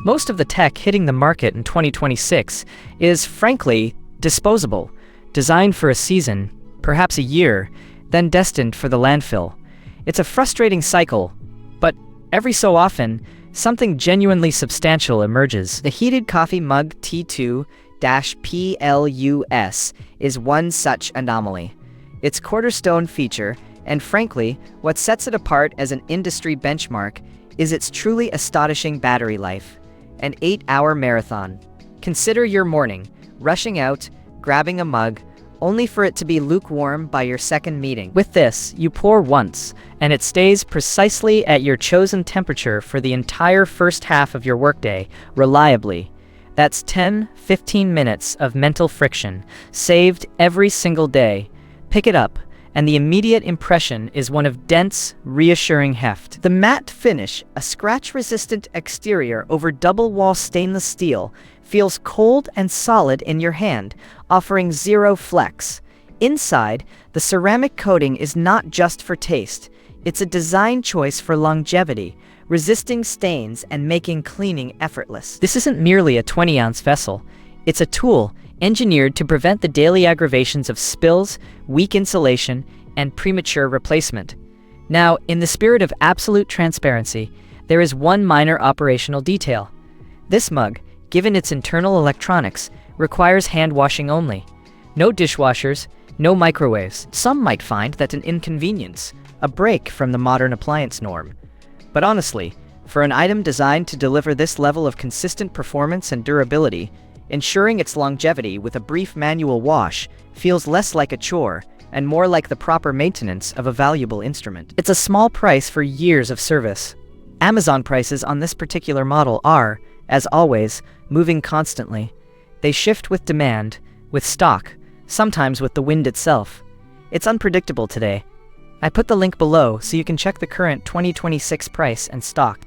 Most of the tech hitting the market in 2026 is, frankly, disposable, designed for a season, perhaps a year, then destined for the landfill. It's a frustrating cycle, but every so often, something genuinely substantial emerges. The heated coffee mug T2-Plus is one such anomaly. Its cornerstone feature, and frankly, what sets it apart as an industry benchmark, is its truly astonishing battery life. An 8-hour marathon. Consider your morning, rushing out, grabbing a mug, only for it to be lukewarm by your second meeting. With this, you pour once, and it stays precisely at your chosen temperature for the entire first half of your workday, reliably. That's 10-15 minutes of mental friction, saved every single day. Pick it up, and the immediate impression is one of dense, reassuring heft. The matte finish, a scratch-resistant exterior over double-wall stainless steel, feels cold and solid in your hand, offering zero flex. Inside, the ceramic coating is not just for taste. It's a design choice for longevity, resisting stains and making cleaning effortless. This isn't merely a 20-ounce vessel. It's a tool engineered to prevent the daily aggravations of spills, weak insulation, and premature replacement. Now, in the spirit of absolute transparency, there is one minor operational detail. This mug, given its internal electronics, requires hand washing only. No dishwashers, no microwaves. Some might find that an inconvenience, a break from the modern appliance norm. But honestly, for an item designed to deliver this level of consistent performance and durability, ensuring its longevity with a brief manual wash feels less like a chore and more like the proper maintenance of a valuable instrument. It's a small price for years of service. Amazon prices on this particular model are, as always, moving constantly. They shift with demand, with stock, sometimes with the wind itself. It's unpredictable today. I put the link below so you can check the current 2026 price and stock.